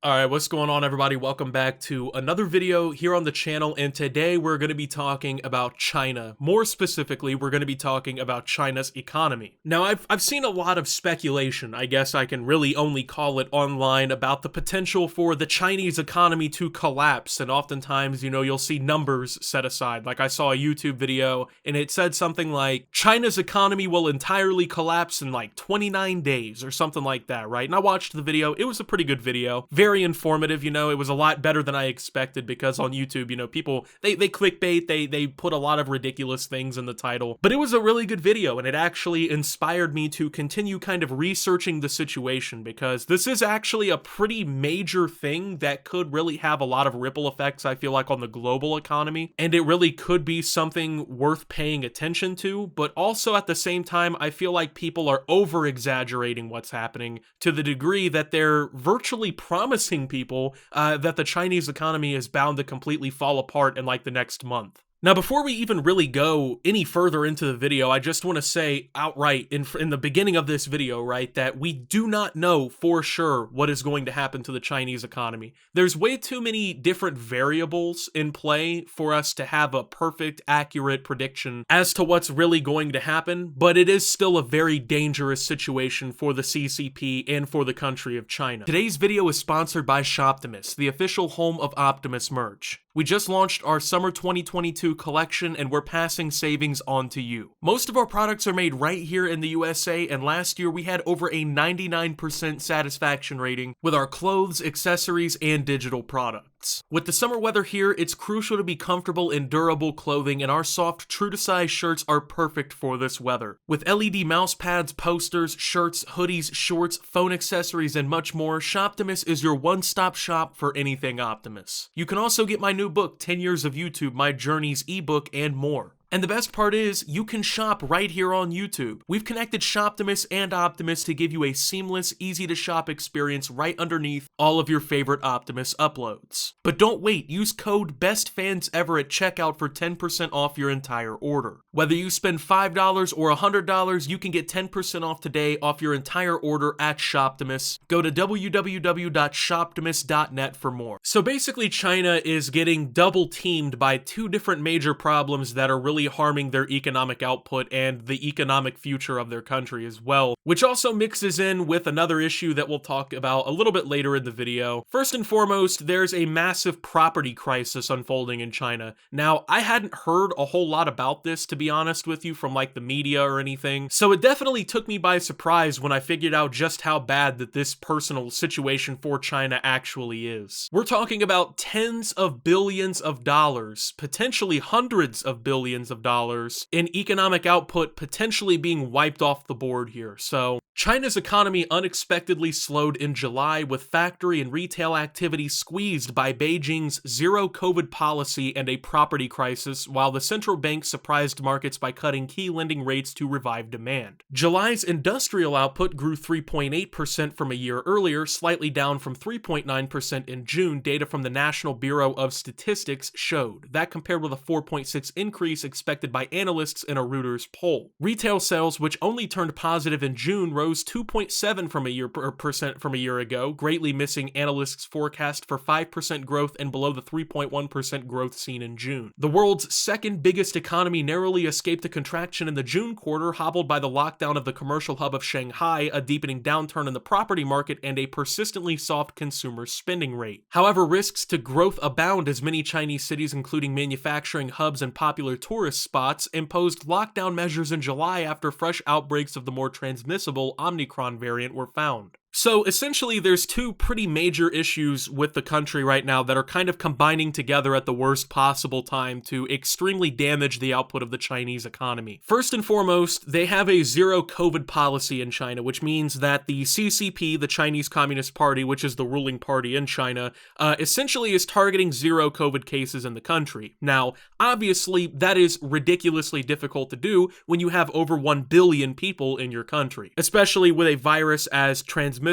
Alright, what's going on everybody? Welcome back to another video here on the channel, and today we're going to be talking about China. More specifically, we're going to be talking about China's economy. Now, I've seen a lot of speculation, I guess I can really only call it online, about the potential for the Chinese economy to collapse, and oftentimes, you'll see numbers set aside. Like I saw a YouTube video, and it said something like, China's economy will entirely collapse in like 29 days, or something like that, right? And I watched the video. It was a pretty good video. Very informative, it was a lot better than I expected, because on YouTube, people, they clickbait, they put a lot of ridiculous things in the title, but it was a really good video, and it actually inspired me to continue kind of researching the situation, because this is actually a pretty major thing that could really have a lot of ripple effects, I feel like, on the global economy, and it really could be something worth paying attention to, but also at the same time, I feel like people are over-exaggerating what's happening to the degree that they're virtually promising people that the Chinese economy is bound to completely fall apart in like the next month. Now, before we even really go any further into the video, I just want to say outright in the beginning of this video, right, that we do not know for sure what is going to happen to the Chinese economy. There's way too many different variables in play for us to have a perfect, accurate prediction as to what's really going to happen, but it is still a very dangerous situation for the CCP and for the country of China. Today's video is sponsored by Optimus, the official home of Optimus merch. We just launched our summer 2022 collection, and we're passing savings on to you. Most of our products are made right here in the USA, and last year we had over a 99% satisfaction rating with our clothes, accessories, and digital products. With the summer weather here, it's crucial to be comfortable in durable clothing, and our soft, true-to-size shirts are perfect for this weather. With LED mouse pads, posters, shirts, hoodies, shorts, phone accessories, and much more, Optimus is your one-stop shop for anything Optimus. You can also get my new book, 10 Years of YouTube, My Journeys ebook, and more. And the best part is, you can shop right here on YouTube. We've connected Optimus and Optimus to give you a seamless, easy-to-shop experience right underneath all of your favorite Optimus uploads. But don't wait, use code BESTFANSEVER at checkout for 10% off your entire order. Whether you spend $5 or $100, you can get 10% off today off your entire order at Optimus. Go to www.shoptimus.net for more. So basically, China is getting double-teamed by two different major problems that are really harming their economic output and the economic future of their country as well, which also mixes in with another issue that we'll talk about a little bit later in the video. First and foremost, there's a massive property crisis unfolding in China. Now, I hadn't heard a whole lot about this, to be honest with you, from like the media or anything, so it definitely took me by surprise when I figured out just how bad that this personal situation for China actually is. We're talking about tens of billions of dollars, potentially hundreds of billions of dollars in economic output potentially being wiped off the board here. So China's economy unexpectedly slowed in July, with factory and retail activity squeezed by Beijing's zero-COVID policy and a property crisis, while the central bank surprised markets by cutting key lending rates to revive demand. July's industrial output grew 3.8% from a year earlier, slightly down from 3.9% in June. Data from the National Bureau of Statistics showed. That compared with a 4.6% increase expected by analysts in a Reuters poll. Retail sales, which only turned positive in June, rose 2.7% from a year ago, greatly missing analysts' forecast for 5% growth and below the 3.1% growth seen in June. The world's second biggest economy narrowly escaped a contraction in the June quarter, hobbled by the lockdown of the commercial hub of Shanghai, a deepening downturn in the property market, and a persistently soft consumer spending rate. However, risks to growth abound as many Chinese cities, including manufacturing hubs and popular tourist spots, imposed lockdown measures in July after fresh outbreaks of the more transmissible Omicron variant were found. So essentially, there's two pretty major issues with the country right now that are kind of combining together at the worst possible time to extremely damage the output of the Chinese economy. First and foremost, they have a zero-COVID policy in China, which means that the CCP, the Chinese Communist Party, which is the ruling party in China, essentially is targeting zero COVID cases in the country. Now, obviously, that is ridiculously difficult to do when you have over 1 billion people in your country, especially with a virus as transmissible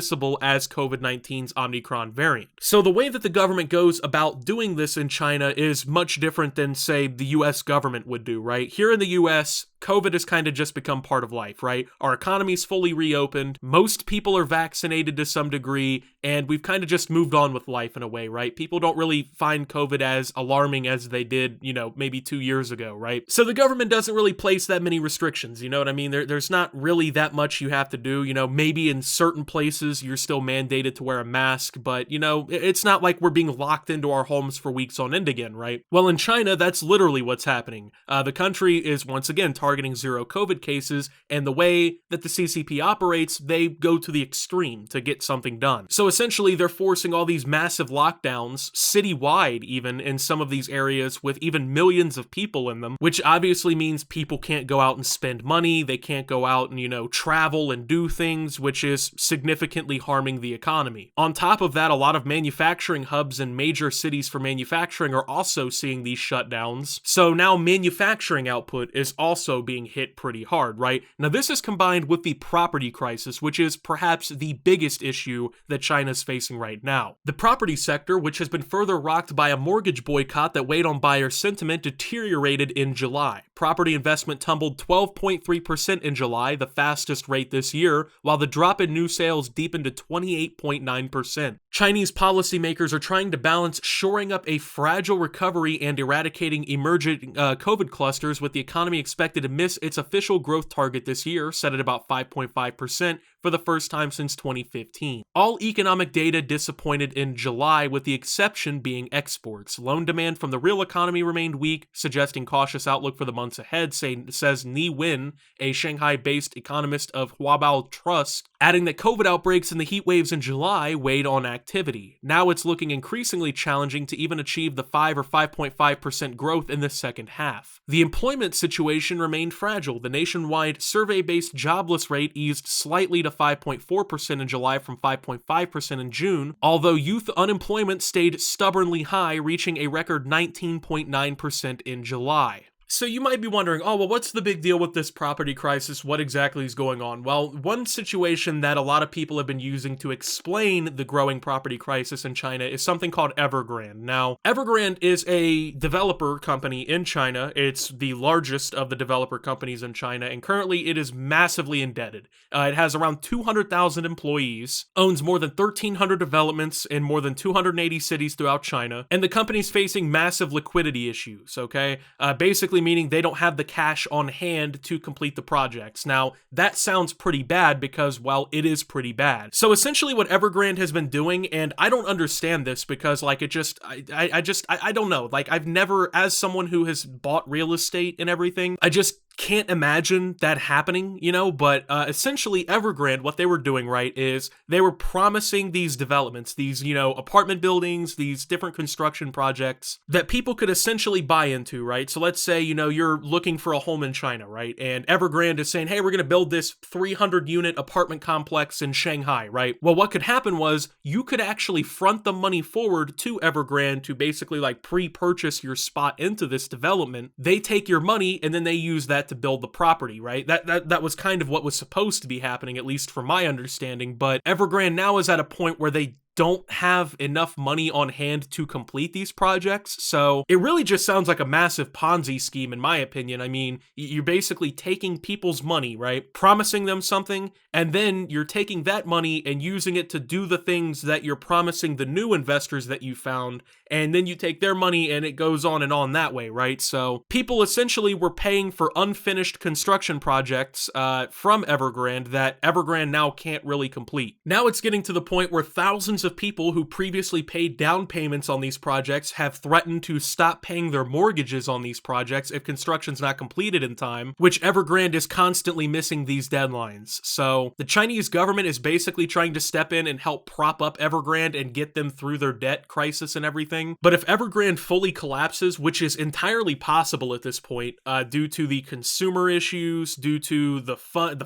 as COVID-19's Omicron variant. So the way that the government goes about doing this in China is much different than, say, the US government would do, right? Here in the US, COVID has kind of just become part of life, right? Our economy's fully reopened, most people are vaccinated to some degree, and we've kind of just moved on with life in a way, right? People don't really find COVID as alarming as they did, maybe 2 years ago, right? So the government doesn't really place that many restrictions, you know what I mean? There's not really that much you have to do, maybe in certain places you're still mandated to wear a mask, but, it's not like we're being locked into our homes for weeks on end again, right? Well, in China, that's literally what's happening. The country is once again targeting zero COVID cases, and the way that the CCP operates, they go to the extreme to get something done. So essentially, they're forcing all these massive lockdowns, citywide even, in some of these areas with even millions of people in them, which obviously means people can't go out and spend money, they can't go out and, travel and do things, which is significantly harming the economy. On top of that, a lot of manufacturing hubs in major cities for manufacturing are also seeing these shutdowns. So now manufacturing output is also being hit pretty hard, right? Now this is combined with the property crisis, which is perhaps the biggest issue that China's facing right now. The property sector, which has been further rocked by a mortgage boycott that weighed on buyer sentiment, deteriorated in July. Property investment tumbled 12.3% in July, the fastest rate this year, while the drop in new sales deepened to 28.9%. Chinese policymakers are trying to balance shoring up a fragile recovery and eradicating emerging COVID clusters, with the economy expected to miss its official growth target this year, set at about 5.5%, for the first time since 2015. All economic data disappointed in July, with the exception being exports. Loan demand from the real economy remained weak, suggesting cautious outlook for the months ahead, says Ni Win, a Shanghai-based economist of Huabao Trust, adding that COVID outbreaks and the heat waves in July weighed on activity. Now it's looking increasingly challenging to even achieve the 5 or 5.5% growth in the second half. The employment situation remained fragile. The nationwide survey-based jobless rate eased slightly to 5.4% in July from 5.5% in June, although youth unemployment stayed stubbornly high, reaching a record 19.9% in July. So you might be wondering, oh, well, what's the big deal with this property crisis? What exactly is going on? Well, one situation that a lot of people have been using to explain the growing property crisis in China is something called Evergrande. Now, Evergrande is a developer company in China. It's the largest of the developer companies in China, and currently it is massively indebted. It has around 200,000 employees, owns more than 1,300 developments in more than 280 cities throughout China, and the company's facing massive liquidity issues, okay? Basically meaning they don't have the cash on hand to complete the projects. Now, that sounds pretty bad because, well, it is pretty bad. So essentially what Evergrande has been doing, and I don't understand this because, like, I don't know. Like, I've never, as someone who has bought real estate and everything, I just can't imagine that happening, but essentially Evergrande, what they were doing, right, is they were promising these developments, these, apartment buildings, these different construction projects that people could essentially buy into, right? So let's say, you're looking for a home in China, right? And Evergrande is saying, hey, we're going to build this 300 unit apartment complex in Shanghai, right? Well, what could happen was you could actually front the money forward to Evergrande to basically like pre-purchase your spot into this development. They take your money and then they use that to build the property, right? That was kind of what was supposed to be happening, at least from my understanding, but Evergrande now is at a point where they don't have enough money on hand to complete these projects, so it really just sounds like a massive Ponzi scheme in my opinion. I mean, you're basically taking people's money, right? Promising them something, and then you're taking that money and using it to do the things that you're promising the new investors that you found, and then you take their money and it goes on and on that way, right? So people essentially were paying for unfinished construction projects from Evergrande that Evergrande now can't really complete. Now it's getting to the point where thousands of people who previously paid down payments on these projects have threatened to stop paying their mortgages on these projects if construction's not completed in time, which Evergrande is constantly missing these deadlines. So the Chinese government is basically trying to step in and help prop up Evergrande and get them through their debt crisis and everything. But if Evergrande fully collapses, which is entirely possible at this point, due to the consumer issues, due to the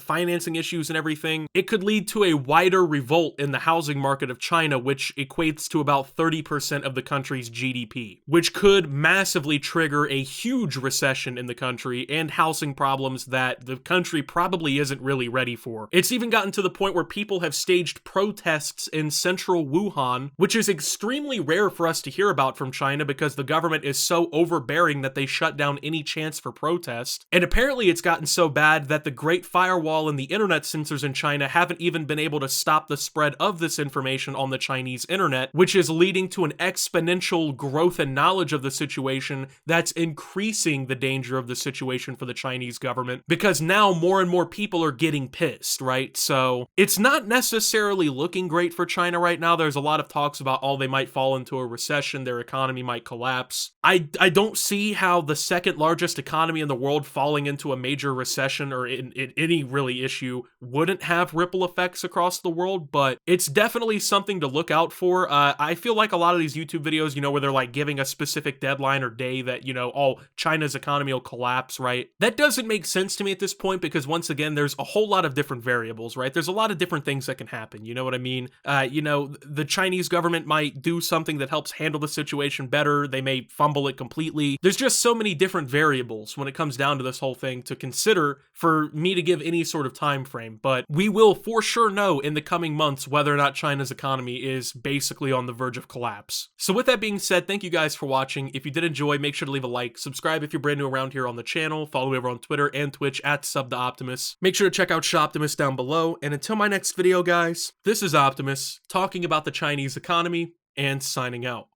financing issues and everything, it could lead to a wider revolt in the housing market of China, which equates to about 30% of the country's GDP, which could massively trigger a huge recession in the country and housing problems that the country probably isn't really ready for. It's even gotten to the point where people have staged protests in central Wuhan, which is extremely rare for us to hear about from China because the government is so overbearing that they shut down any chance for protest. And apparently it's gotten so bad that the Great Firewall and the internet censors in China haven't even been able to stop the spread of this information on the the Chinese internet, which is leading to an exponential growth and knowledge of the situation that's increasing the danger of the situation for the Chinese government, because now more and more people are getting pissed, right? So it's not necessarily looking great for China right now. There's a lot of talks about, oh, they might fall into a recession, their economy might collapse. I don't see how the second largest economy in the world falling into a major recession or in any really issue wouldn't have ripple effects across the world, but it's definitely something to look out for. I feel like a lot of these YouTube videos, where they're like giving a specific deadline or day that, oh, China's economy will collapse, right? That doesn't make sense to me at this point, because once again, there's a whole lot of different variables, right? There's a lot of different things that can happen, you know what I mean? The Chinese government might do something that helps handle the situation better. They may fumble it completely. There's just so many different variables when it comes down to this whole thing to consider for me to give any sort of time frame, but we will for sure know in the coming months whether or not China's economy is basically on the verge of collapse. So with that being said, thank you guys for watching. If you did enjoy, make sure to leave a like, subscribe if you're brand new around here on the channel, follow me over on Twitter and Twitch at @subtheoptimus. Make sure to check out Shoptimus down below, and until my next video, guys, this is Optimus talking about the Chinese economy and signing out.